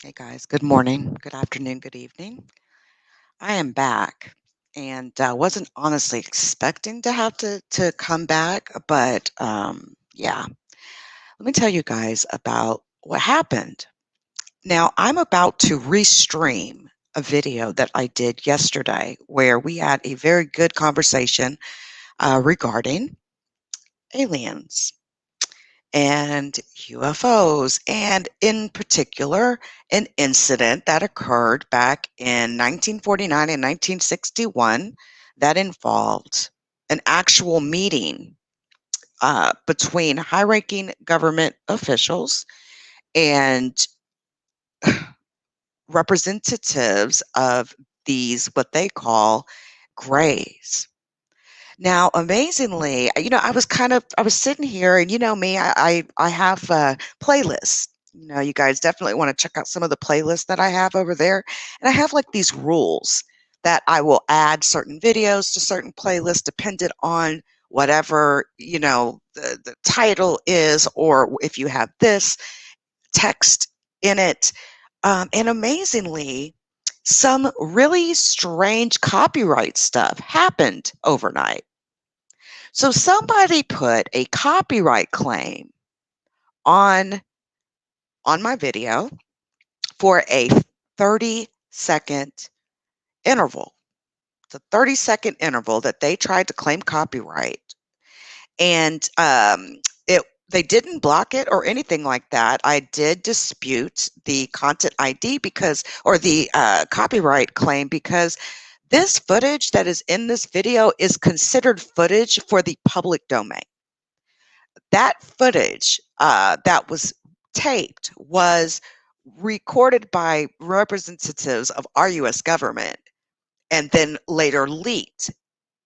Hey guys, good morning, good afternoon, good evening. I am back and wasn't honestly expecting to have to come back, but yeah, let me tell you guys about what happened. Now, I'm about to restream a video that I did yesterday where we had a very good conversation regarding aliens and UFOs, and in particular, an incident that occurred back in 1949 and 1961 that involved an actual meeting between high ranking government officials and representatives of these, what they call grays. Now, amazingly, I was sitting here, and you know me, I have playlists. You guys definitely want to check out some of the playlists that I have over there, and I have like these rules that I will add certain videos to certain playlists dependent on whatever the title is, or if you have this text in it. And amazingly, some really strange copyright stuff happened overnight. So somebody put a copyright claim on my video for a 30-second interval. It's a 30-second interval that they tried to claim copyright. And it they didn't block it or anything like that. I did dispute the content ID or the copyright claim, because this footage that is in this video is considered footage for the public domain. That footage that was taped was recorded by representatives of our U.S. government and then later leaked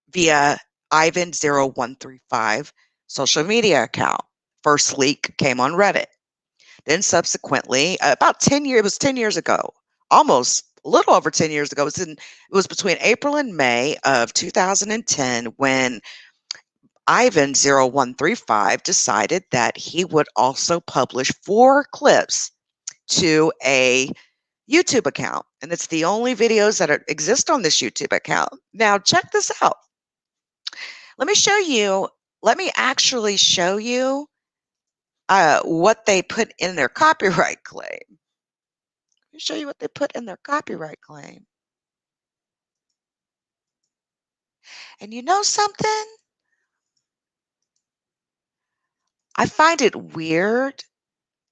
via Ivan0135 social media account. First leak came on Reddit. Then subsequently, about 10 years, it was 10 years ago, almost a little over 10 years ago. It was between April and May of 2010 when Ivan0135 decided that he would also publish 4 clips to a YouTube account. And it's the only videos that exist on this YouTube account. Now, check this out. Let me show you, let me actually show you what they put in their copyright claim. Let me show you what they put in their copyright claim. And you know something? I find it weird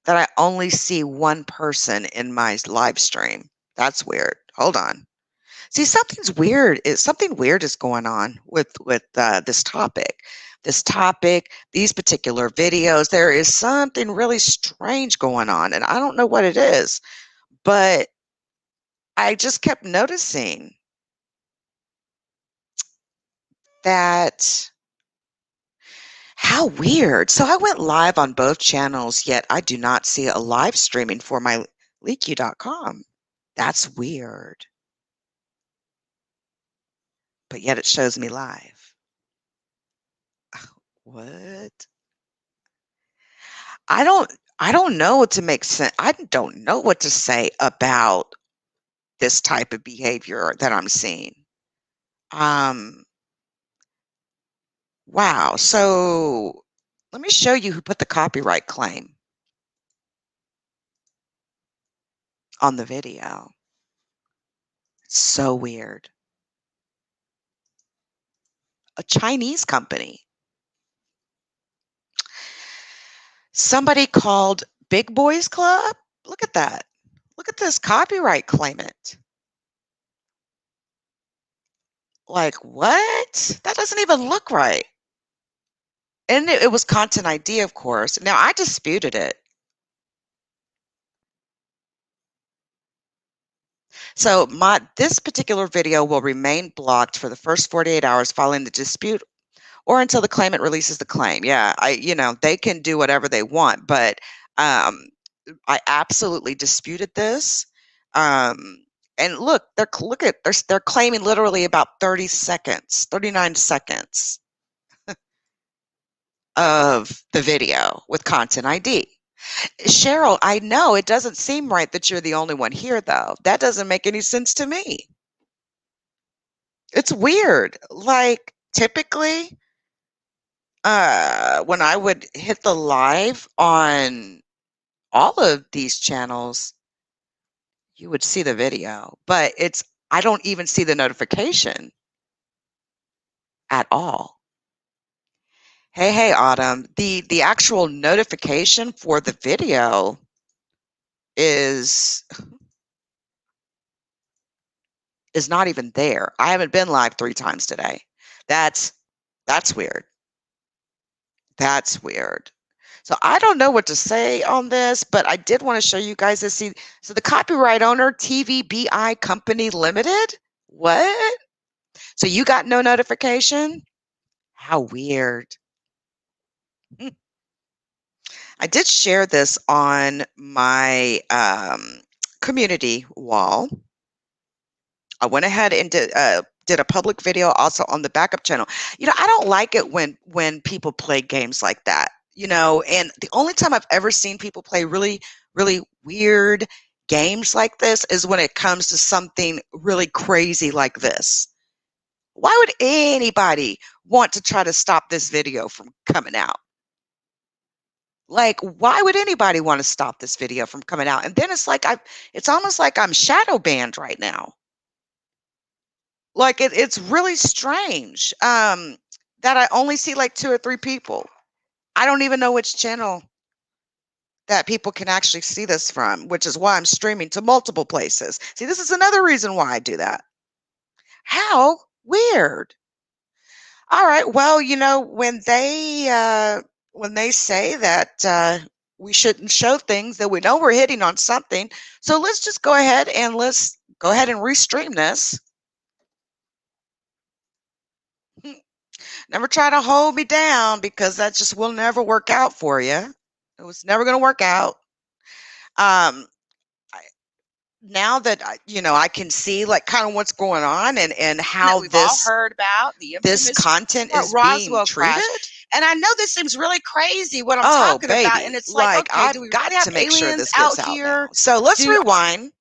that I only see one person in my live stream. That's weird. Hold on. See, something weird is going on with this topic. These particular videos, there is something really strange going on, and I don't know what it is, but I just kept noticing that. How weird. So I went live on both channels, yet I do not see a live streaming for my leakyou.com. That's weird. But yet it shows me live. What? I don't I don't know what to make sense. I don't know what to say about this type of behavior that I'm seeing. Um wow. So let me show you who put the copyright claim on the video. It's so weird. A Chinese company. Somebody called Big Boys Club. Look at that. Look at this copyright claimant. Like, what? That doesn't even look right. And it was content ID, of course. Now, I disputed it. So this particular video will remain blocked for the first 48 hours following the dispute or until the claimant releases the claim. Yeah, they can do whatever they want, but I absolutely disputed this. And look, they're claiming literally about 30 seconds, 39 seconds of the video with content ID. Cheryl, I know it doesn't seem right that you're the only one here, though. That doesn't make any sense to me. It's weird. Like, typically, when I would hit the live on all of these channels, you would see the video, but I don't even see the notification at all. Hey, hey, Autumn. The actual notification for the video is is not even there. I haven't been live 3 times today. That's that's weird. That's weird. So I don't know what to say on this, but I did want to show you guys this. See, so the copyright owner, TVBI Company Limited. What? So you got no notification? How weird. Hmm. I did share this on my community wall. I went ahead and did a public video also on the backup channel. I don't like it when people play games like that. And the only time I've ever seen people play really, really weird games like this is when it comes to something really crazy like this. Why would anybody want to try to stop this video from coming out? Like, why would anybody want to stop this video from coming out? And then it's almost like I'm shadow banned right now. Like it's really strange that I only see like 2 or 3 people. I don't even know which channel that people can actually see this from, which is why I'm streaming to multiple places. See, this is another reason why I do that. How weird. All right. Well, when they say that we shouldn't show things, that we know we're hitting on something. So let's just go ahead and restream this. Never try to hold me down because that just will never work out for you. It was never going to work out. Um, I, now that I can see like kind of what's going on and That how we've all heard about, the this infamous content is being Roswell crash. treated. And I know this seems really crazy what I'm Oh, talking about, and baby, it's like, like okay, do I've we got really have to make sure aliens this out gets out now. here? So let's Do rewind.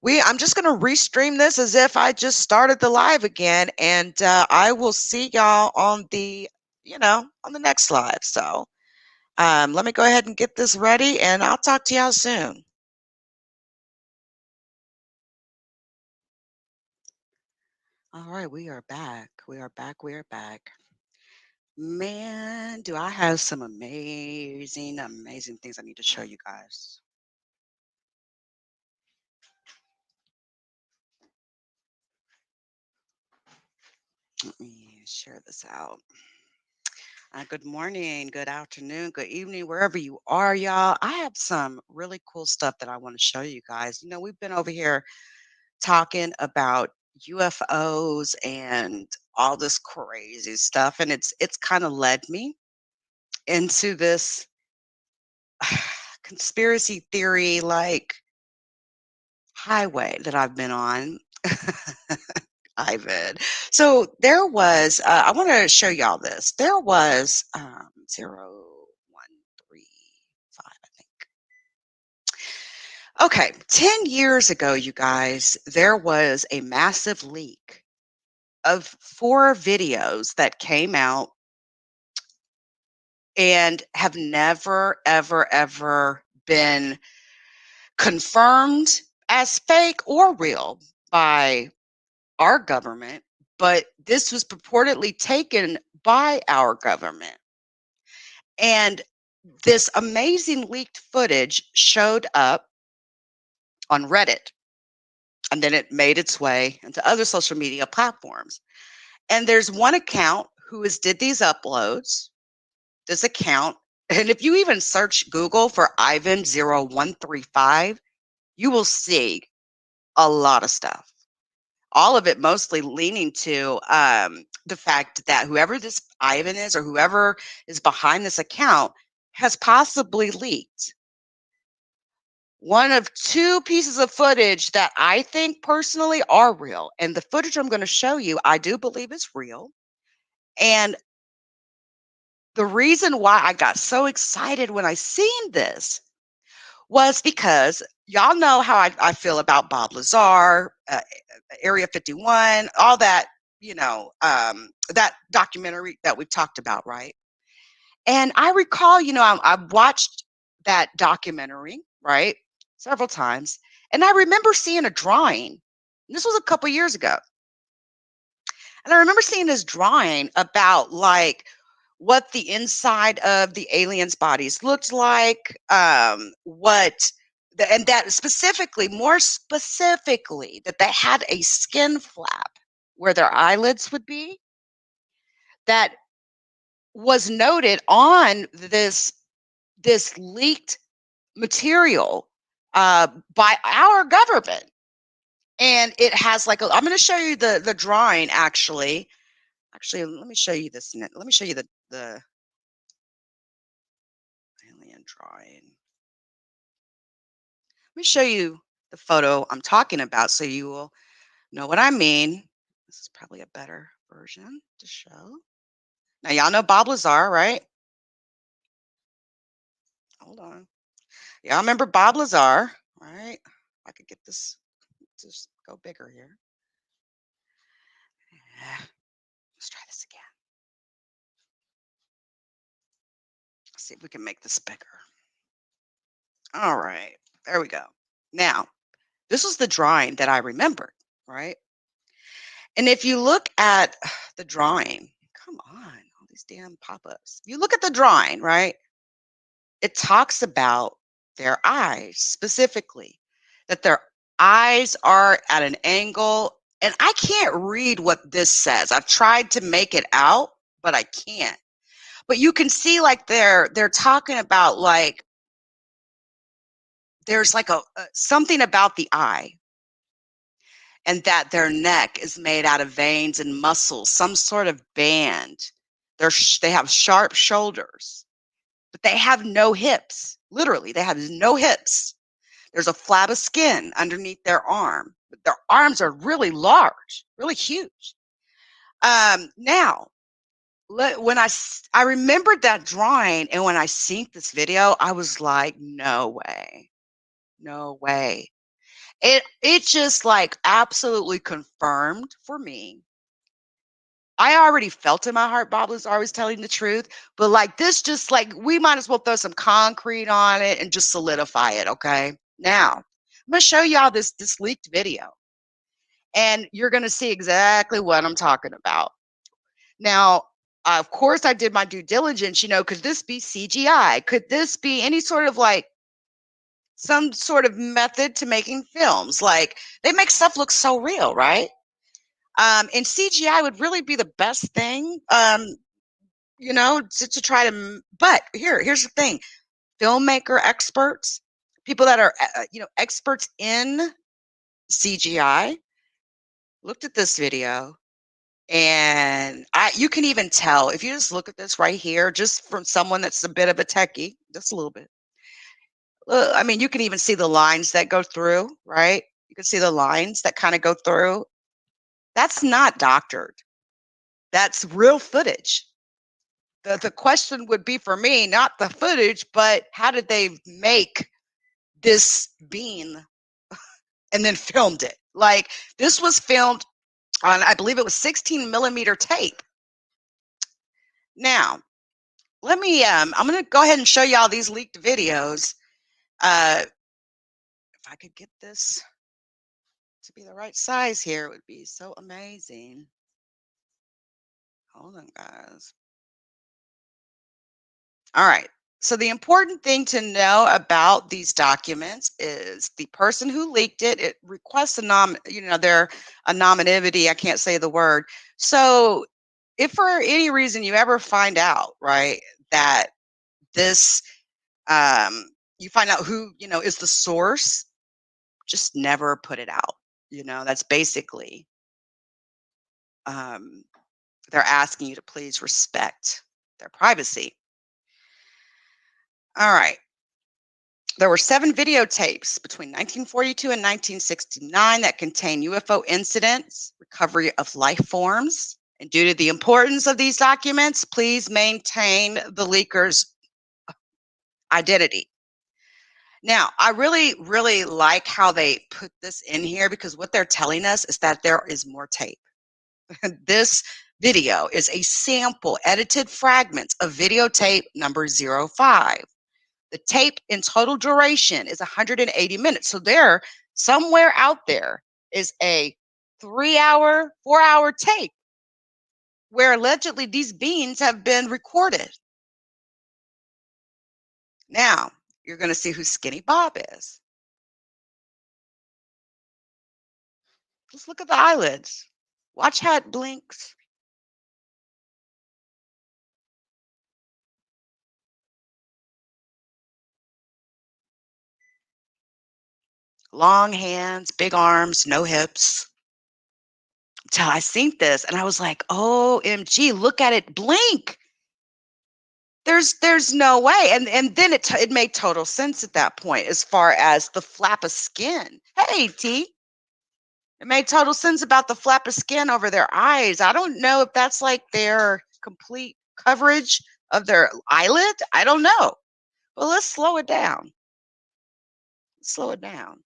I'm just going to restream this as if I just started the live again, and I will see y'all on the next live. So let me go ahead and get this ready, and I'll talk to y'all soon. All right, we are back. We are back. We are back. Man, do I have some amazing, amazing things I need to show you guys. Let me share this out. Good morning, good afternoon, good evening, wherever you are, y'all. I have some really cool stuff that I want to show you guys. We've been over here talking about UFOs and all this crazy stuff, and it's kind of led me into this conspiracy theory like highway that I've been on. Ivan. So there was, I want to show y'all this. There was 0135, I think. Okay, 10 years ago, you guys, there was a massive leak of 4 videos that came out and have never, ever, ever been confirmed as fake or real by our government, but this was purportedly taken by our government. And this amazing leaked footage showed up on Reddit, and then it made its way into other social media platforms. And there's one account who has did these uploads. This account, and if you even search Google for Ivan0135, you will see a lot of stuff. All of it mostly leaning to the fact that whoever this Ivan is or whoever is behind this account has possibly leaked one of 2 pieces of footage that I think personally are real. And the footage I'm going to show you, I do believe is real. And the reason why I got so excited when I seen this was because y'all know how I feel about Bob Lazar, Area 51, all that, that documentary that we've talked about, right? And I recall, I watched that documentary, right, several times, and I remember seeing a drawing. This was a couple years ago. And I remember seeing this drawing about like what the inside of the aliens' bodies looked like, and that specifically, more specifically, that they had a skin flap where their eyelids would be that was noted on this leaked material by our government. And it has like I'm going to show you the drawing actually. Actually, let me show you this. Let me show you the alien drawing. Let me show you the photo I'm talking about so you will know what I mean. This is probably a better version to show. Now, y'all know Bob Lazar, right? Hold on. Y'all remember Bob Lazar, right? I could get this to just go bigger here. Yeah. Let's try this again. Let's see if we can make this bigger. All right. There we go. Now, this was the drawing that I remembered, right? And if you look at the drawing, come on, all these damn pop-ups. You look at the drawing, right? It talks about their eyes specifically, that their eyes are at an angle. And I can't read what this says. I've tried to make it out, but I can't. But you can see like they're talking about like there's like a something about the eye and that their neck is made out of veins and muscles, some sort of band. They have sharp shoulders, but they have no hips. Literally, they have no hips. There's a flab of skin underneath their arm. But their arms are really large, really huge. Now, when I remembered that drawing, and when I seen this video, I was like, no way, no way. It just like absolutely confirmed for me. I already felt in my heart Bob was always telling the truth, but like this just like we might as well throw some concrete on it and just solidify it, okay? Now, I'm gonna show y'all this leaked video, and you're gonna see exactly what I'm talking about. Now, of course, I did my due diligence. Could this be CGI? Could this be any sort of like some sort of method to making films? Like they make stuff look so real, right? And CGI would really be the best thing, to try to. But here's the thing: filmmaker experts, people that are, experts in CGI, looked at this video, and you can even tell if you just look at this right here, just from someone that's a bit of a techie, just a little bit. I mean, you can even see the lines that go through, right? You can see the lines that kind of go through. That's not doctored. That's real footage. The question would be for me, not the footage, but how did they make this being and then filmed it? Like this was filmed on, I believe it was 16 millimeter tape. Now, I'm going to go ahead and show y'all these leaked videos. If I could get this to be the right size here, it would be so amazing. Hold on, guys. All right. So the important thing to know about these documents is the person who leaked it. It requests their anonymity. I can't say the word. So if for any reason you ever find out, right, that this, you find out who is the source, just never put it out. That's basically um, they're asking you to please respect their privacy. All right. There were 7 videotapes between 1942 and 1969 that contain UFO incidents, recovery of life forms. And due to the importance of these documents, please maintain the leaker's identity. Now, I really, really like how they put this in here because what they're telling us is that there is more tape. This video is a sample edited fragments of videotape number 05. The tape in total duration is 180 minutes. So there, somewhere out there is a 3 hour, 4 hour tape where allegedly these beings have been recorded. Now, you're going to see who Skinny Bob is. Just look at the eyelids. Watch how it blinks. Long hands, big arms, no hips. Till I seen this and I was like, OMG, look at it blink. There's no way. And then it made total sense at that point as far as the flap of skin. Hey, T. It made total sense about the flap of skin over their eyes. I don't know if that's like their complete coverage of their eyelid. I don't know. Well, let's slow it down. Slow it down.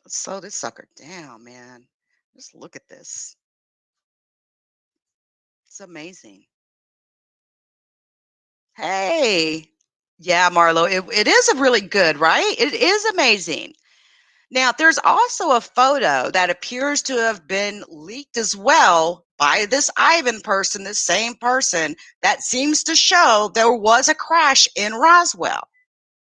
Let's slow this sucker down, man. Just look at this. It's amazing. Hey. Yeah, Marlo, it is a really good, right? It is amazing. Now, there's also a photo that appears to have been leaked as well by this Ivan person, this same person, that seems to show there was a crash in Roswell.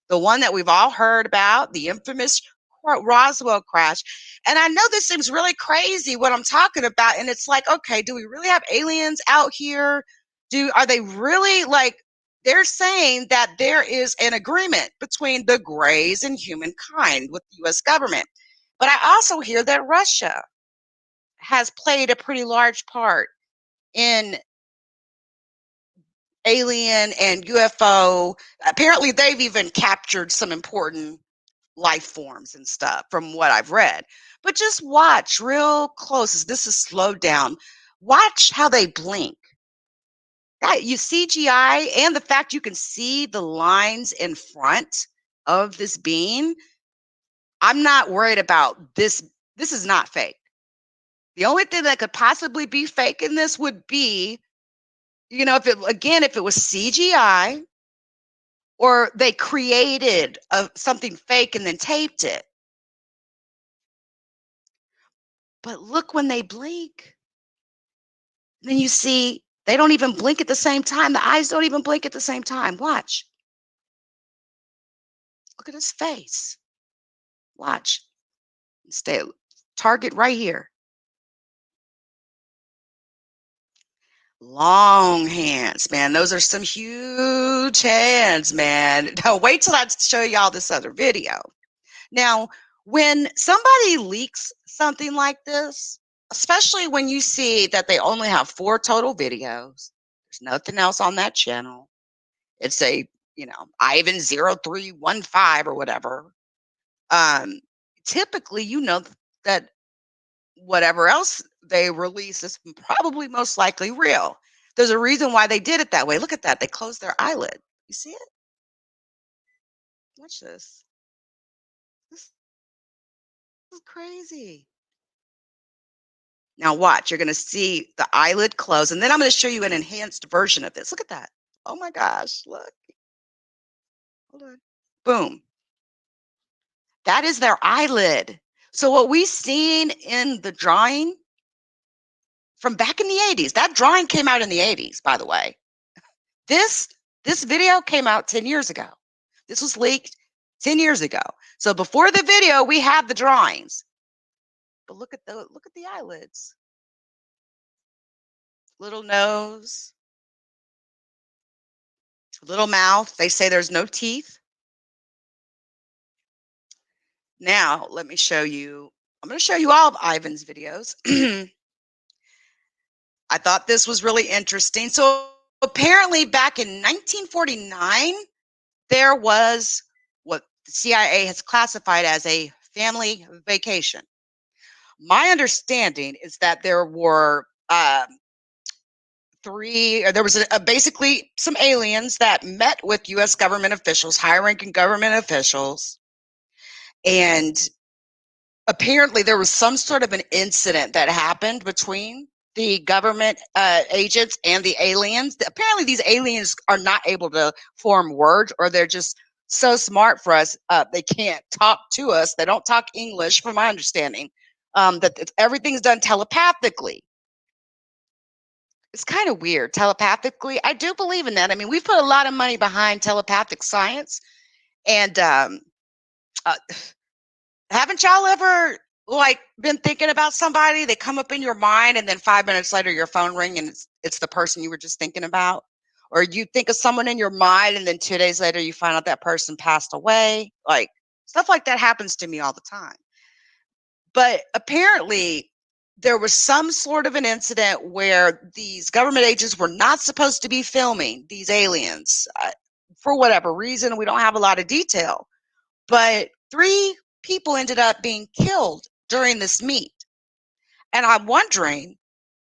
The one that we've all heard about, the infamous Roswell crash. And I know this seems really crazy what I'm talking about. And it's like, okay, do we really have aliens out here? Are they really like, they're saying that there is an agreement between the Greys and humankind with the US government. But I also hear that Russia has played a pretty large part in alien and UFO. Apparently, they've even captured some important life forms and stuff from what I've read. But just watch real close as this is slowed down. Watch how they blink. That you CGI and the fact you can see the lines in front of this being. I'm not worried about this. This is not fake. The only thing that could possibly be fake in this would be, if it was CGI or they created something fake and then taped it. But look when they blink. Then you see they don't even blink at the same time. The eyes don't even blink at the same time. Watch. Look at his face. Watch. Stay target right here. Long hands, man. Those are some huge hands, man. Now wait till I show y'all this other video. Now, when somebody leaks something like this, especially when you see that they only have 4 total videos, there's nothing else on that channel. It's a, Ivan 0315 or whatever. Um, Typically, that whatever else they release is probably most likely real. There's a reason why they did it that way. Look at that. They closed their eyelid. You see it? Watch this. This is crazy. Now watch, you're gonna see the eyelid close, and then I'm gonna show you an enhanced version of this. Look at that. Oh my gosh, look. Hold on. Boom. That is their eyelid. So what we seen in the drawing from back in the 80s, that drawing came out in the 80s, by the way. This this video came out 10 years ago. This was leaked 10 years ago. So before the video, we have the drawings. But look at the eyelids. Little nose, little mouth. They say there's no teeth. Now, let me show you. I'm going to show you all of Ivan's videos. I thought this was really interesting. So, apparently, back in 1949, there was what the CIA has classified as a family vacation. My understanding is that there were there was basically some aliens that met with U.S. government officials, high-ranking government officials, and apparently there was some sort of an incident that happened between the government agents and the aliens. Apparently these aliens are not able to form words, or they're just so smart for us, they can't talk to us. They don't talk English, from my understanding, that everything's done telepathically. It's kind of weird, telepathically. I do believe in that. I mean, we've put a lot of money behind telepathic science, and uh, haven't y'all ever like been thinking about somebody? They come up in your mind, and then 5 minutes later, your phone ring, and it's the person you were just thinking about. Or you think of someone in your mind, and then 2 days later, you find out that person passed away. Like stuff like that happens to me all the time. But apparently, there was some sort of an incident where these government agents were not supposed to be filming these aliens for whatever reason. We don't have a lot of detail, but three people ended up being killed during this meet. And I'm wondering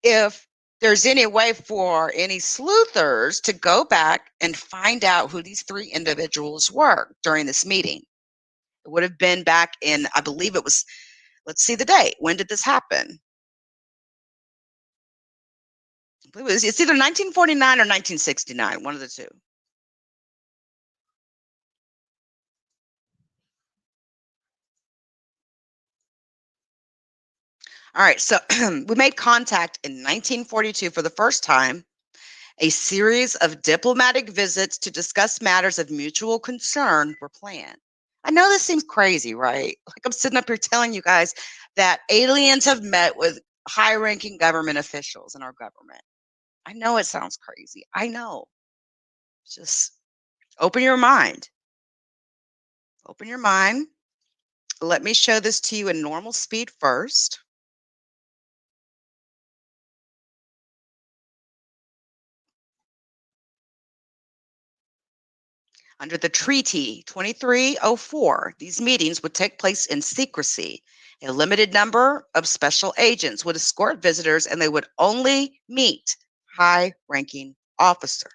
if there's any way for any sleuthers to go back and find out who these three individuals were during this meeting. It would have been back in, I believe it was, let's see the date. When did this happen? I believe it's either 1949 or 1969, one of the two. All right, so we made contact in 1942 for the first time. A series of diplomatic visits to discuss matters of mutual concern were planned. I know this seems crazy, right? Like I'm sitting up here telling you guys that aliens have met with high ranking government officials in our government. I know it sounds crazy. I know. Just open your mind. Open your mind. Let me show this to you in normal speed first. Under the Treaty 2304, these meetings would take place in secrecy. A limited number of special agents would escort visitors, and they would only meet high ranking officers.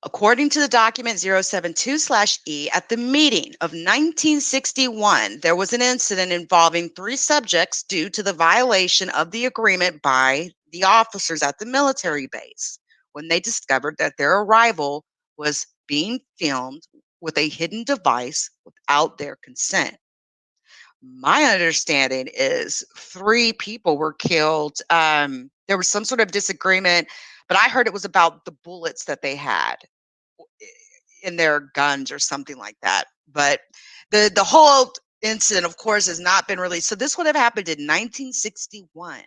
According to the document 072/E, at the meeting of 1961, there was an incident involving three subjects due to the violation of the agreement by the officers at the military base when they discovered that their arrival was being filmed with a hidden device without their consent. My understanding is three people were killed. There was some sort of disagreement, but I heard it was about the bullets that they had in their guns or something like that. But the whole incident, of course, has not been released. So this would have happened in 1961.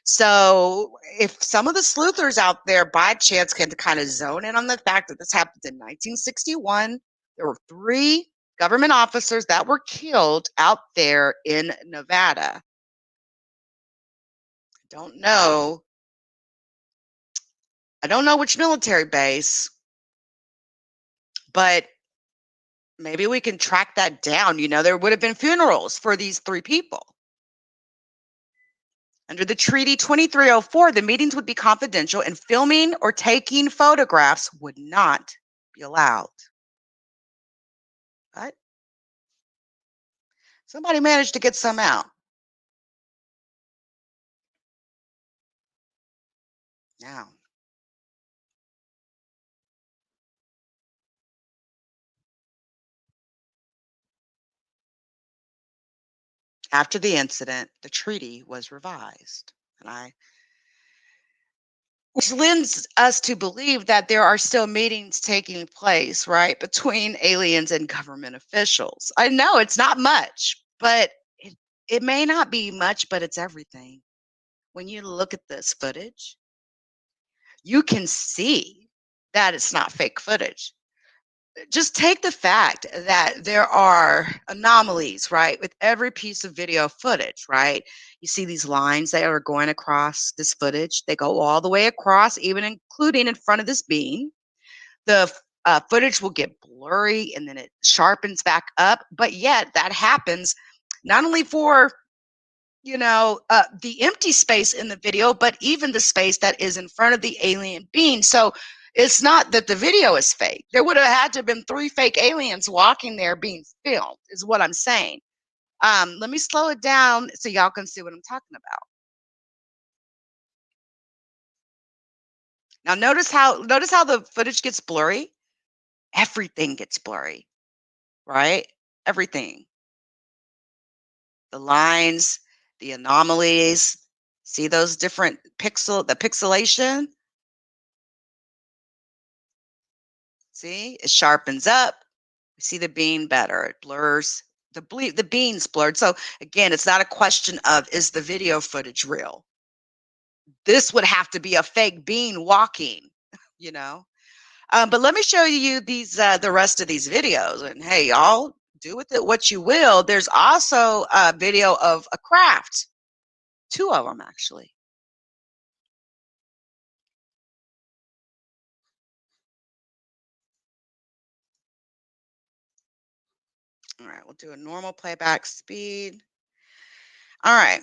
So if some of the sleuthers out there by chance can kind of zone in on the fact that this happened in 1961, there were three government officers that were killed out there in Nevada. Don't know. I don't know which military base, but maybe we can track that down. You know, there would have been funerals for these three people. Under the Treaty 2304, the meetings would be confidential and filming or taking photographs would not be allowed. But somebody managed to get some out. Now, after the incident, the treaty was revised. And which lends us to believe that there are still meetings taking place, right, between aliens and government officials. I know it's not much, but it may not be much, but it's everything. When you look at this footage, you can see that it's not fake footage. Just take the fact that there are anomalies, right, with every piece of video footage, right? You see these lines that are going across this footage. They go all the way across, even including in front of this beam. The footage will get blurry and then it sharpens back up. But yet that happens not only for the empty space in the video, but even the space that is in front of the alien being. So it's not that the video is fake. There would have had to have been 3 fake aliens walking there being filmed, is what I'm saying. Let me slow it down so y'all can see what I'm talking about. Now notice how the footage gets blurry? Everything gets blurry, right? Everything. The lines, the anomalies, see those different the pixelation? See, it sharpens up. We see the bean better. It blurs. The bean's blurred. So again, it's not a question of is the video footage real. This would have to be a fake bean walking, you know. But let me show you these the rest of these videos. And hey, y'all do with it what you will. There's also a video of a craft, 2 of them actually. All right, we'll do a normal playback speed. All right.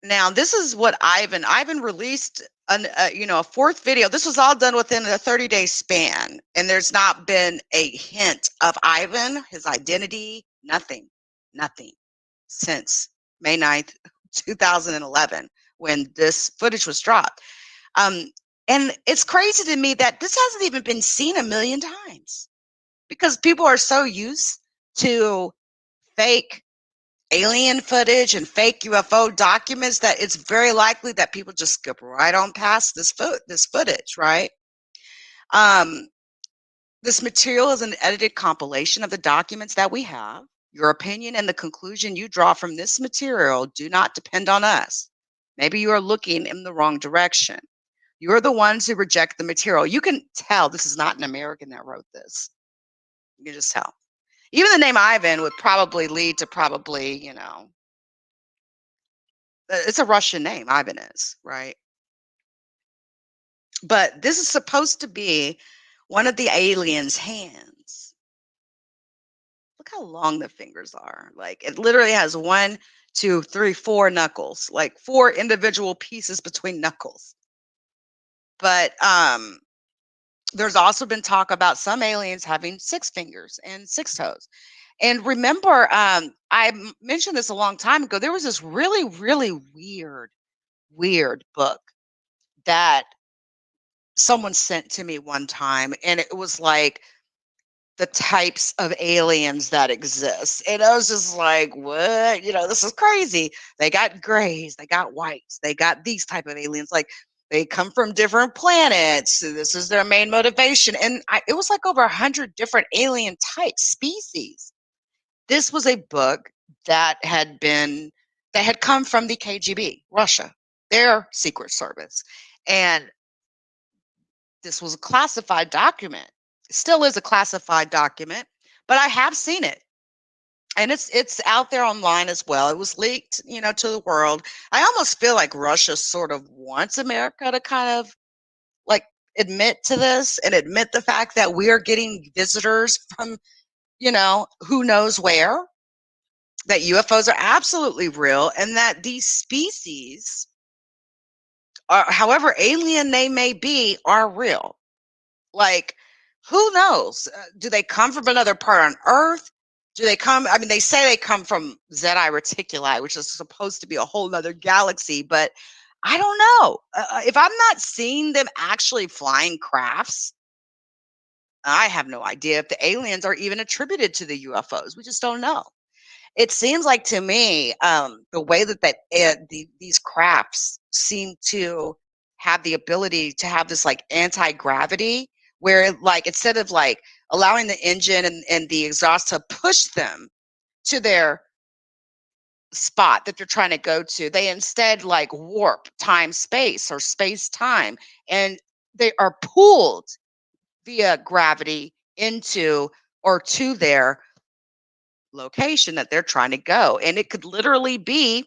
Now, this is what Ivan released a 4th video. This was all done within a 30-day span, and there's not been a hint of Ivan, his identity, nothing since May 9th, 2011, when this footage was dropped. And it's crazy to me that this hasn't even been seen a million times because people are so used to fake alien footage and fake UFO documents that it's very likely that people just skip right on past this footage, right? Um, this material is an edited compilation of the documents that we have. Your opinion and the conclusion you draw from this material do not depend on us. Maybe you are looking in the wrong direction. You are the ones who reject the material. You can tell this is not an American that wrote this. You can just tell. Even the name Ivan would probably lead to it's a Russian name, Ivan is, right? But this is supposed to be one of the aliens' hands. Look how long the fingers are. Like it literally has 1, 2, 3, 4 knuckles, like 4 individual pieces between knuckles. But there's also been talk about some aliens having 6 fingers and 6 toes. And remember, mentioned this a long time ago. There was this really, really weird book that someone sent to me one time, and it was like the types of aliens that exist. And I was just like, what? This is crazy. They got grays, they got whites, they got these type of aliens. Like they come from different planets. So this is their main motivation. And it was like over 100 different alien type species. This was a book that had come from the KGB, Russia, their secret service. And this was a classified document. It still is a classified document, but I have seen it. And it's out there online as well. It was leaked, to the world. I almost feel like Russia sort of wants America to kind of like admit to this and admit the fact that we are getting visitors from, who knows where, that UFOs are absolutely real, and that these species are, however alien they may be, are real. Like, who knows? Do they come from another part on Earth? Do they come? I mean, they say they come from Zeti Reticuli, which is supposed to be a whole nother galaxy, but I don't know. If I'm not seeing them actually flying crafts, I have no idea if the aliens are even attributed to the UFOs. We just don't know. It seems like to me, the way these crafts seem to have the ability to have this like anti-gravity, where like instead of like allowing the engine and the exhaust to push them to their spot that they're trying to go to, they instead like warp time space or space time, and they are pulled via gravity into or to their location that they're trying to go. And it could literally be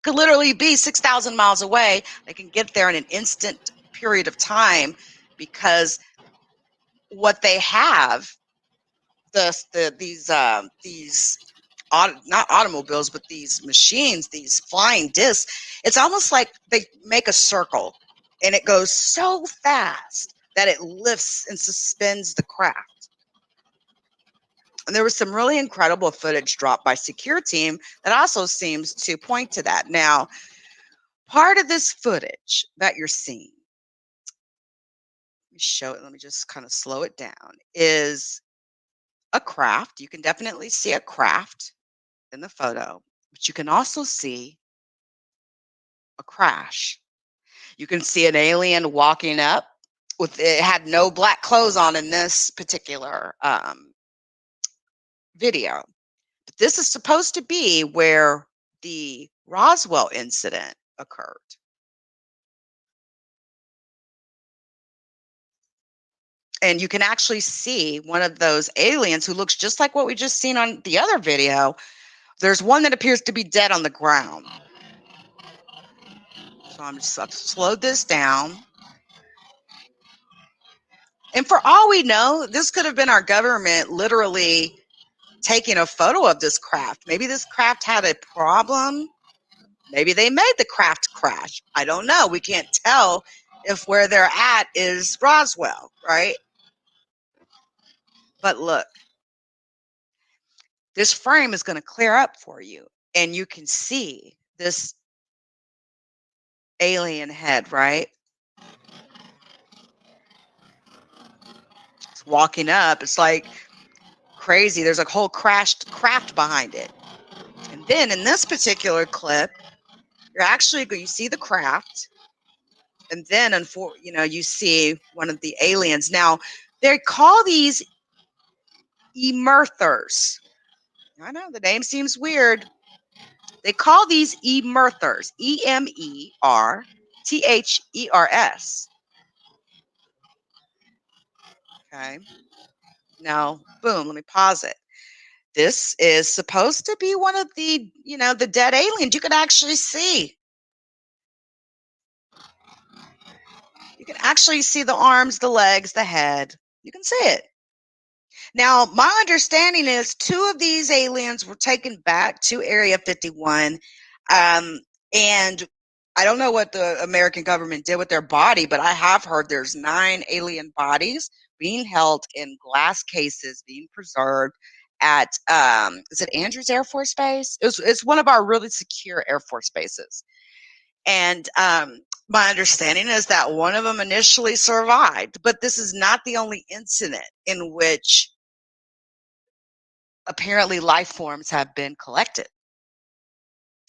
6,000 miles away. They can get there in an instant period of time because what they have, these not automobiles, but these machines, these flying discs, it's almost like they make a circle and it goes so fast that it lifts and suspends the craft. And there was some really incredible footage dropped by Secure Team that also seems to point to that. Now, part of this footage that you're seeing, let me show it, let me just kind of slow it down, is a craft. You can definitely see a craft in the photo, but you can also see a crash. You can see an alien walking up with it had no black clothes on in this particular video. But this is supposed to be where the Roswell incident occurred. And you can actually see one of those aliens who looks just like what we just seen on the other video. There's one that appears to be dead on the ground. So I've slowed this down. And for all we know, this could have been our government literally taking a photo of this craft. Maybe this craft had a problem. Maybe they made the craft crash. I don't know. We can't tell if where they're at is Roswell, right? But look, this frame is going to clear up for you, and you can see this alien head, right? It's walking up. It's like crazy. There's a whole crashed craft behind it. And then in this particular clip, you're actually going to see the craft, and then you see one of the aliens. Now they call these emerthers. I know the name seems weird. They call these emerthers, Emerthers. Okay. Now, boom, let me pause it. This is supposed to be one of the dead aliens. You can actually see. You can actually see the arms, the legs, the head. You can see it. Now, my understanding is two of these aliens were taken back to Area 51. Um, and I don't know what the American government did with their body, but I have heard there's 9 alien bodies being held in glass cases, being preserved at, is it Andrews Air Force Base? It's one of our really secure Air Force bases. And my understanding is that one of them initially survived, but this is not the only incident in which apparently life forms have been collected.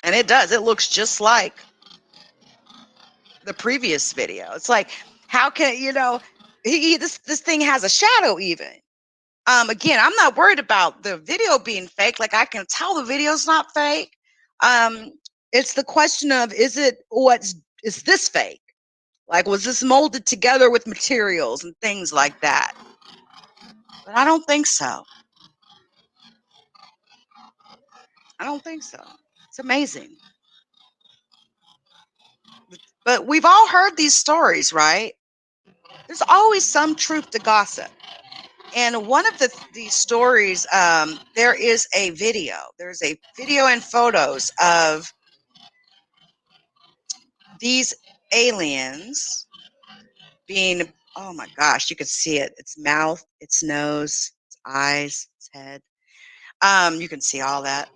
And it does. It looks just like the previous video. It's like, how can this thing has a shadow even. Again, I'm not worried about the video being fake. Like I can tell the video's not fake. Um, it's the question of is this fake? Like was this molded together with materials and things like that? But I don't think so. I don't think so. It's amazing. But we've all heard these stories, right? There's always some truth to gossip. And one of these stories, there is a video. There's a video and photos of these aliens being, oh my gosh, you can see it. Its mouth, its nose, its eyes, its head. You can see all that.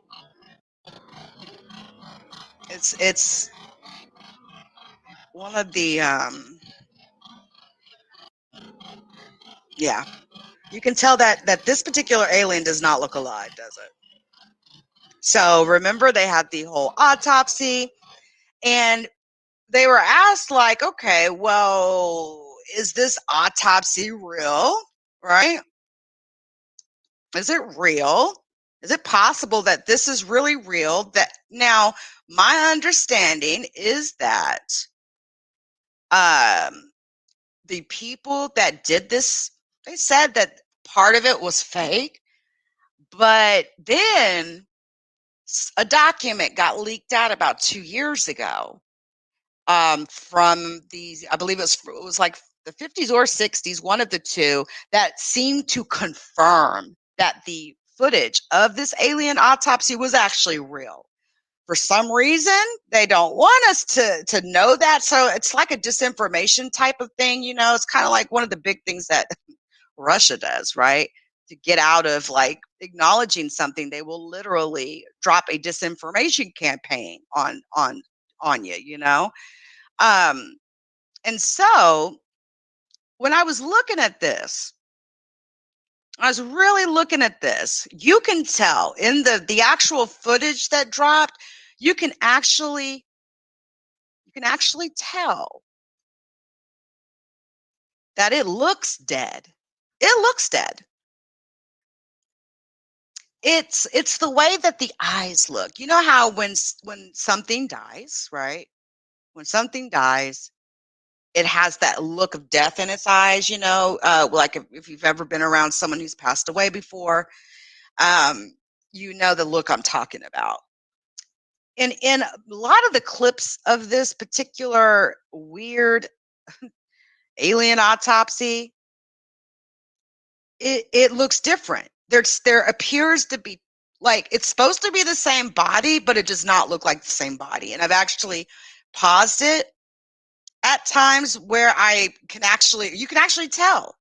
It's one of the yeah. You can tell that this particular alien does not look alive, does it? So remember they had the whole autopsy and they were asked like, okay, well, is this autopsy real? Right? Is it real? Is it possible that this is really real? That now my understanding is that um the people that did this, they said that part of it was fake, but then a document got leaked out about 2 years ago from these, I believe it was like the 50s or 60s, one of the two, that seemed to confirm that the footage of this alien autopsy was actually real. For some reason, they don't want us to know that. So it's like a disinformation type of thing. It's kind of like one of the big things that Russia does, right? To get out of like acknowledging something, they will literally drop a disinformation campaign on you. Um, and so when I was looking at this, I was really looking at this. You can tell in the actual footage that dropped, you can actually tell that it looks dead. It looks dead. It's the way that the eyes look. You know how when something dies, right? When something dies, it has that look of death in its eyes, like if you've ever been around someone who's passed away before, you know the look I'm talking about. And in a lot of the clips of this particular weird alien autopsy, it looks different. There appears to be, like, it's supposed to be the same body, but it does not look like the same body. And I've actually paused it at times where you can actually tell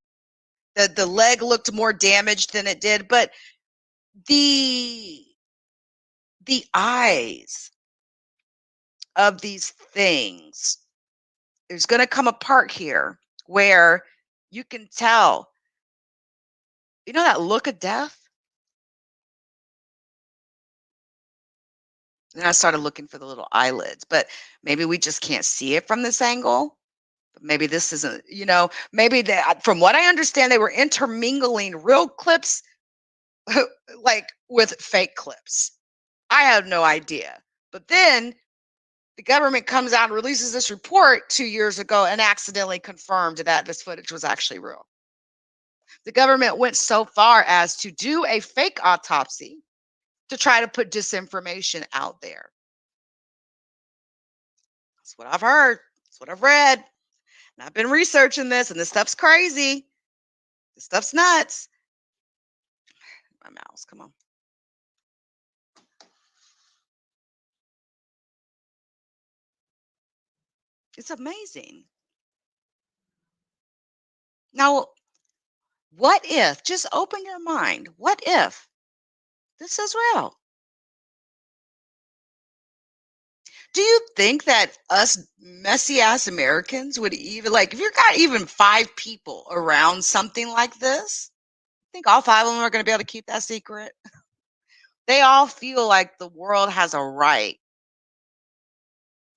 that the leg looked more damaged than it did, but the the eyes of these things, there's going to come a part here where you can tell, that look of death. Then I started looking for the little eyelids, but maybe we just can't see it from this angle. But maybe this isn't, maybe from what I understand, they were intermingling real clips like with fake clips. I have no idea. But then the government comes out and releases this report 2 years ago and accidentally confirmed that this footage was actually real. The government went so far as to do a fake autopsy to try to put disinformation out there. That's what I've heard. That's what I've read. And I've been researching this, and this stuff's crazy. This stuff's nuts. My mouse, come on. It's amazing. Now, what if, just open your mind, what if this is real? Do you think that us messy ass Americans would even, like, if you got even 5 people around something like this, I think all 5 of them are going to be able to keep that secret? They all feel like the world has a right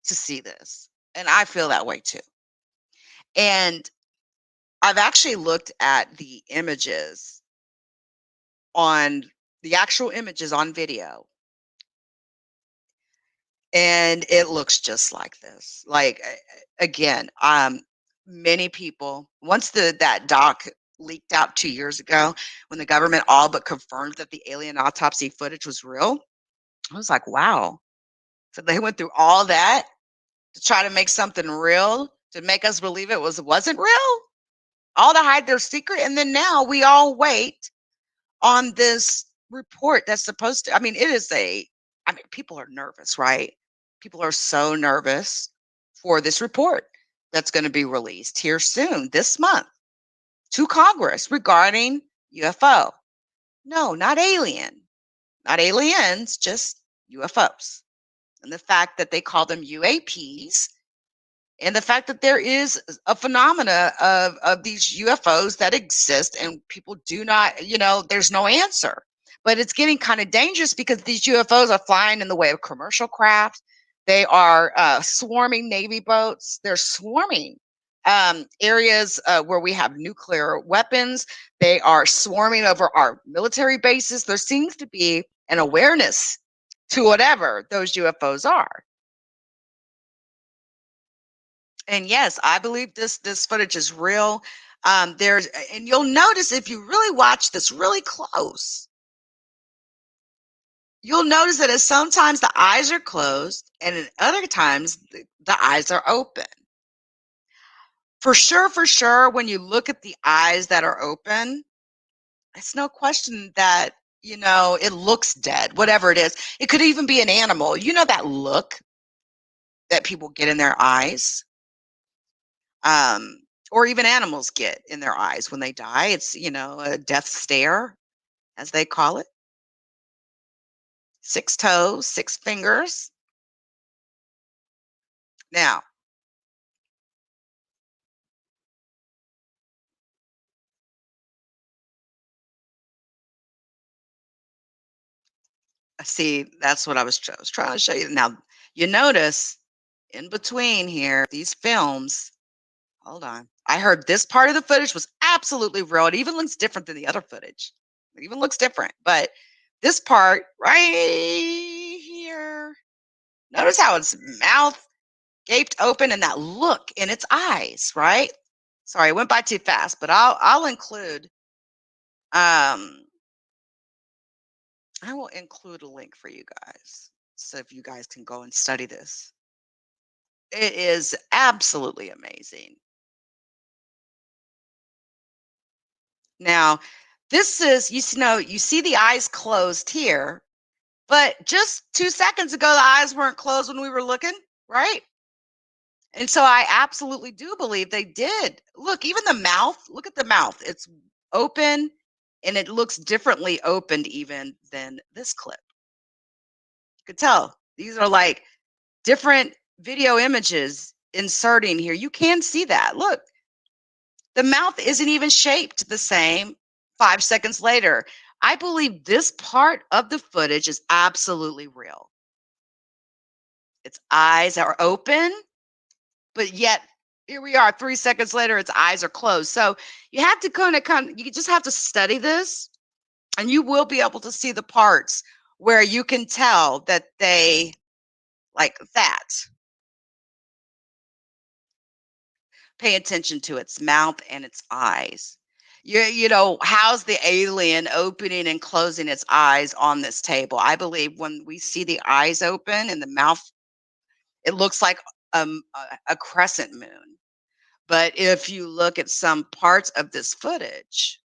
to see this. And I feel that way too. And I've actually looked at the images on the actual images on video, and it looks just like this. Like, again, many people, once that doc leaked out 2 years ago, when the government all but confirmed that the alien autopsy footage was real, I was like, wow. So they went through all that to try to make something real, to make us believe wasn't real, all to hide their secret. And then now we all wait on this report that's supposed to, I mean, people are nervous, right? People are so nervous for this report that's going to be released here soon, this month, to Congress regarding UFO. No, not alien, not aliens, just UFOs. And the fact that they call them UAPs, and the fact that there is a phenomena of these UFOs that exist, and people do not, there's no answer. But it's getting kind of dangerous because these UFOs are flying in the way of commercial craft. They are swarming Navy boats. They're swarming areas where we have nuclear weapons. They are swarming over our military bases. There seems to be an awareness to whatever those UFOs are. And yes, I believe this footage is real. And you'll notice if you really watch this really close, you'll notice that sometimes the eyes are closed, and at other times the eyes are open. For sure, when you look at the eyes that are open, it's no question that, it looks dead, whatever it is. It could even be an animal. You know that look that people get in their eyes? Um, or even animals get in their eyes when they die. It's, a death stare, as they call it. Six toes, six fingers. Now, see, that's what I was trying to show you. Now, you notice in between here, these films, hold on. I heard this part of the footage was absolutely real. It even looks different than the other footage. It even looks different. But this part right here, notice how its mouth gaped open and that look in its eyes, right? Sorry, I went by too fast, but I'll include um I will include a link for you guys so if you guys can go and study this. It is absolutely amazing. Now, this is you see the eyes closed here, but just 2 seconds ago the eyes weren't closed when we were looking, right? And so I absolutely do believe they did. Look, even the mouth, look at the mouth. It's open and it looks differently opened even than this clip. You could tell. These are like different video images inserting here. You can see that. Look, the mouth isn't even shaped the same 5 seconds later. I believe this part of the footage is absolutely real. Its eyes are open, but yet here we are 3 seconds later, its eyes are closed. So you have to you just have to study this and you will be able to see the parts where you can tell that they like that. Pay attention to its mouth and its eyes. How's the alien opening and closing its eyes on this table? I believe when we see the eyes open and the mouth, it looks like a crescent moon. But if you look at some parts of this footage,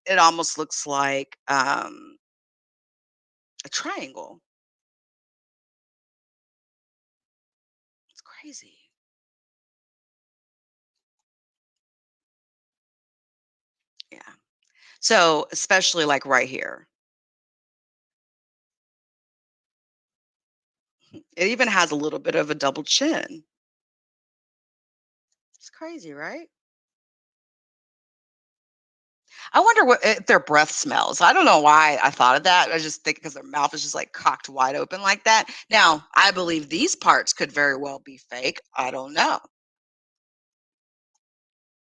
it almost looks like a triangle. It's crazy. Yeah. So, especially like right here, it even has a little bit of a double chin. It's crazy, right? I wonder what if their breath smells. I don't know why I thought of that. I just think because their mouth is just like cocked wide open like that. Now, I believe these parts could very well be fake. I don't know.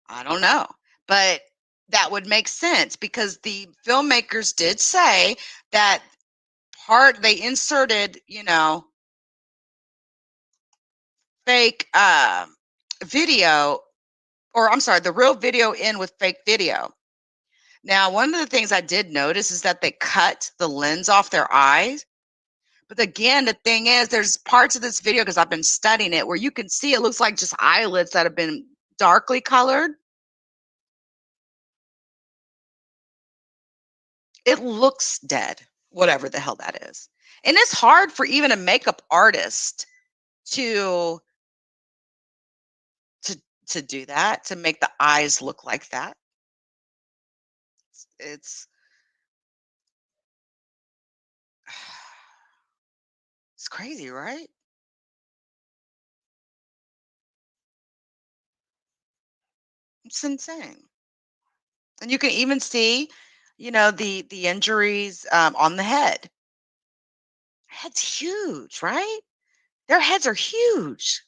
I don't know. But that would make sense because the filmmakers did say that they inserted, fake video, or I'm sorry, the real video in with fake video. Now, one of the things I did notice is that they cut the lens off their eyes. But again, the thing is, there's parts of this video because I've been studying it where you can see it looks like just eyelids that have been darkly colored. It looks dead, whatever the hell that is. And it's hard for even a makeup artist to to to do that, to make the eyes look like that. It's it's crazy, right? It's insane. And you can even see, the injuries on the head. Head's huge, right? Their heads are huge.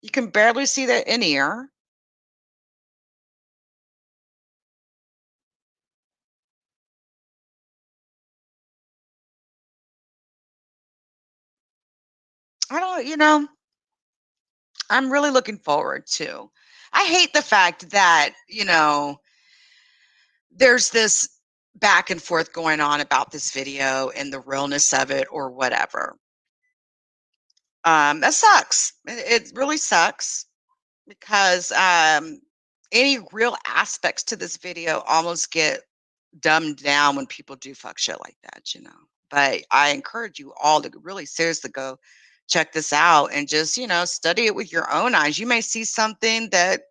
You can barely see an ear. I don't, I'm really looking forward to. I hate the fact that, there's this back and forth going on about this video and the realness of it or whatever. That sucks. It really sucks. because any real aspects to this video almost get dumbed down when people do fuck shit like that, you know. But I encourage you all to really seriously go check this out and just, you know, study it with your own eyes. You may see something that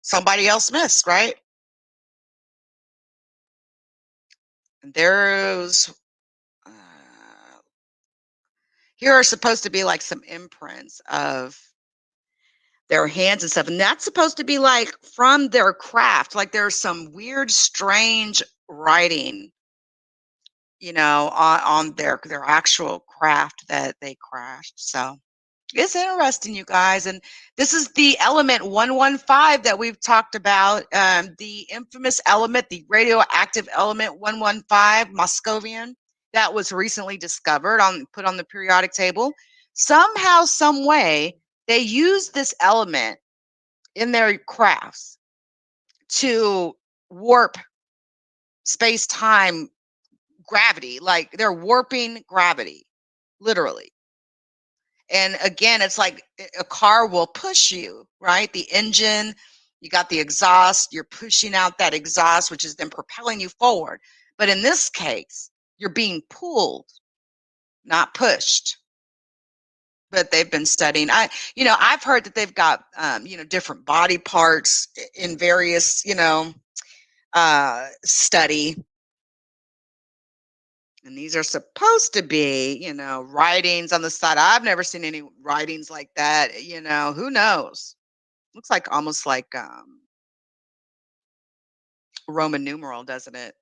somebody else missed, right? There's here are supposed to be like some imprints of their hands and stuff, and that's supposed to be like from their craft. Like there's some weird, strange writing, you know, on their actual craft that they crashed. So it's interesting, you guys. And this is the element 115 that we've talked about, the infamous element, the radioactive element 115, Moscovian, that was recently discovered put on the periodic table. Somehow, some way, they use this element in their crafts to warp space time gravity. Like they're warping gravity, literally. And again, it's like a car will push you, right? The engine, you got the exhaust, you're pushing out that exhaust, which is then propelling you forward. But in this case, you're being pulled, not pushed. But they've been studying. I've heard that they've got, different body parts in various, study. And these are supposed to be, writings on the side. I've never seen any writings like that. Who knows? Looks like almost like Roman numeral, doesn't it?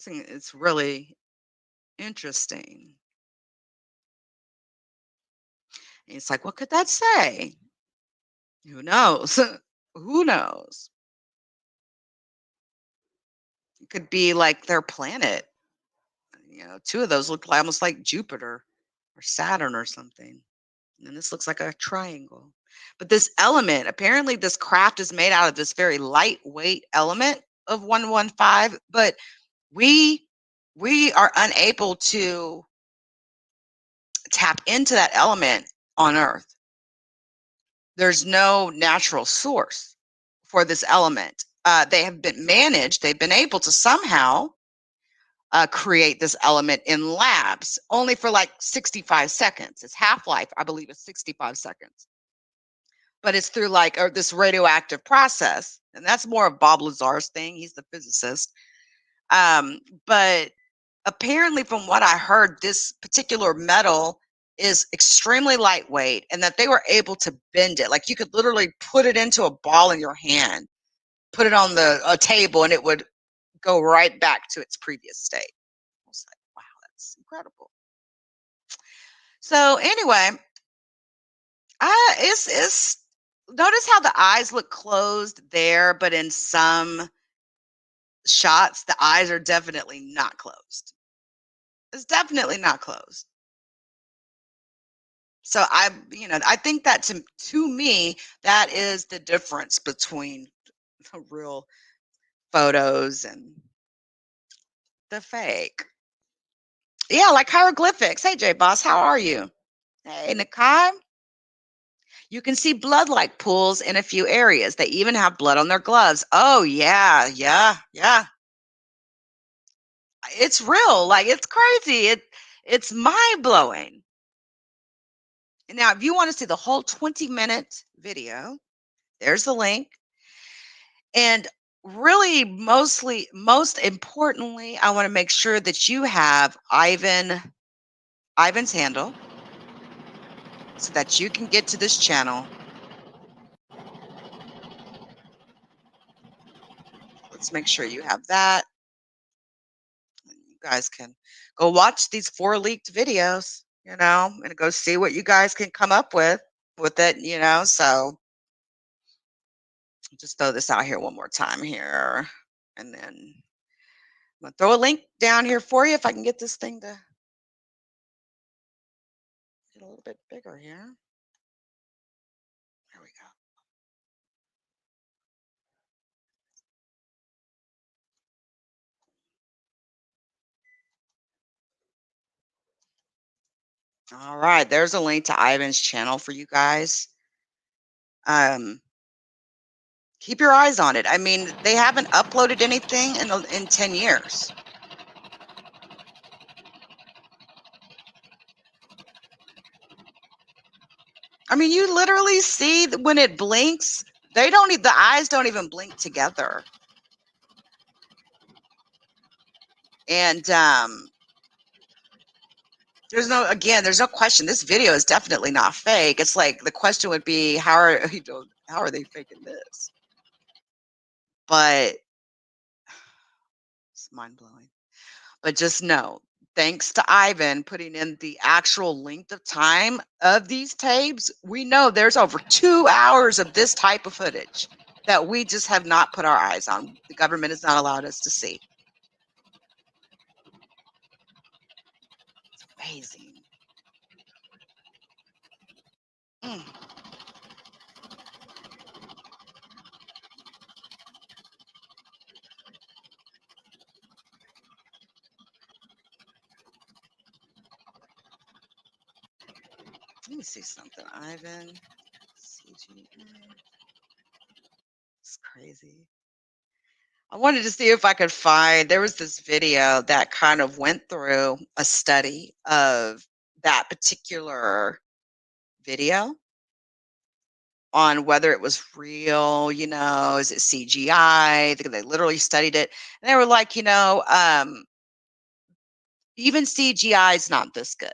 It's really interesting. And it's like, what could that say? Who knows? Who knows? It could be like their planet. Two of those look like, almost like Jupiter or Saturn or something. And this looks like a triangle. But this element, apparently, this craft is made out of this very lightweight element of 115, but we we are unable to tap into that element on Earth. There's no natural source for this element. They've been able to somehow create this element in labs only for like 65 seconds. Its half life, I believe, is 65 seconds. But it's through this radioactive process. And that's more of Bob Lazar's thing. He's the physicist. But apparently, from what I heard, this particular metal is extremely lightweight and that they were able to bend it. Like you could literally put it into a ball in your hand, put it on a table, and it would go right back to its previous state. I was like, wow, that's incredible. So anyway, it's notice how the eyes look closed there, but in some shots, the eyes are definitely not closed. It's definitely not closed. So I think that to me, that is the difference between the real photos and the fake. Yeah, like hieroglyphics. Hey, J Boss, how are you? Hey, Nakai. You can see blood-like pools in a few areas. They even have blood on their gloves. Oh yeah, yeah, yeah. It's real. Like it's crazy. It's mind-blowing. And now, if you want to see the whole 20-minute video, there's the link. And really, most importantly, I want to make sure that you have Ivan's handle so that you can get to this channel. Let's make sure you have that. And you guys can go watch these 4 leaked videos, and go see what you guys can come up with it. So just throw this out here one more time here. And then I'm gonna throw a link down here for you if I can get this thing to get a little bit bigger here. There we go. All right, there's a link to Ivan's channel for you guys. Um, keep your eyes on it. I mean, they haven't uploaded anything in 10 years. I mean, you literally see when it blinks, the eyes don't even blink together. And there's no question. This video is definitely not fake. It's like the question would be, how are they faking this? But it's mind blowing. But just know, thanks to Ivan putting in the actual length of time of these tapes, we know there's over 2 hours of this type of footage that we just have not put our eyes on. The government has not allowed us to see. It's amazing. Mm. Let me see something. Ivan, CGI. It's crazy. I wanted to see if I could find, there was this video that kind of went through a study of that particular video on whether it was real, is it CGI? They literally studied it. And they were like, even CGI is not this good.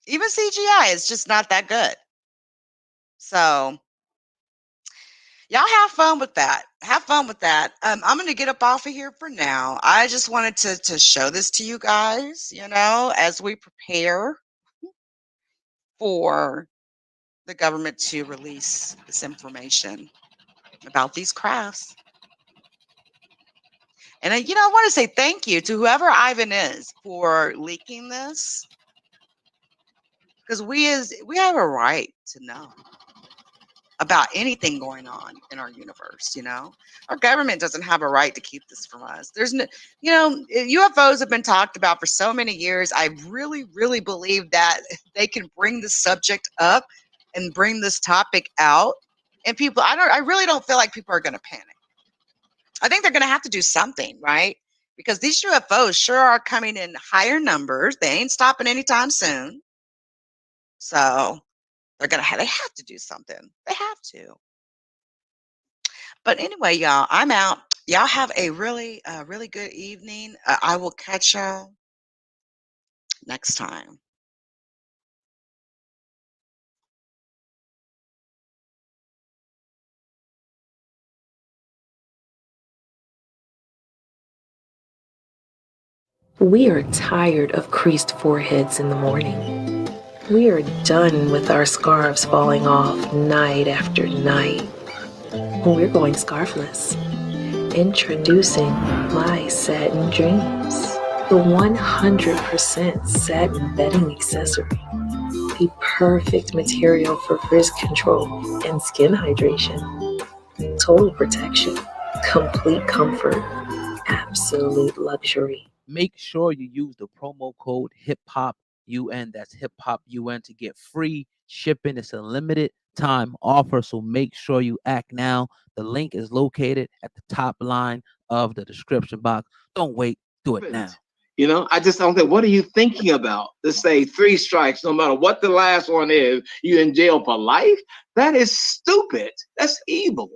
Even CGI is just not that good. So y'all have fun with that. Have fun with that. I'm going to get up off of here for now. I just wanted to show this to you guys, as we prepare for the government to release this information about these crafts. And I want to say thank you to whoever Ivan is for leaking this, because we have a right to know about anything going on in our universe. Our government doesn't have a right to keep this from us. There's no, UFOs have been talked about for so many years. I really, really believe that they can bring this subject up and bring this topic out, and people, I really don't feel like people are going to panic. I think they're going to have to do something, right? Because these UFOs sure are coming in higher numbers. They ain't stopping anytime soon. So they have to do something. They have to. But anyway, y'all, I'm out. Y'all have a really, really good evening. I will catch y'all next time. We are tired of creased foreheads in the morning. We are done with our scarves falling off night after night. We're going scarfless. Introducing My Satin Dreams, the 100% satin bedding accessory. The perfect material for frizz control and skin hydration. Total protection, complete comfort, absolute luxury. Make sure you use the promo code HipHopUN. That's HipHopUN to get free shipping. It's a limited time offer, so make sure you act now. The link is located at the top line of the description box. Don't wait, do it now. I just don't think, what are you thinking about? To say 3 strikes, no matter what the last one is, you're in jail for life? That is stupid. That's evil.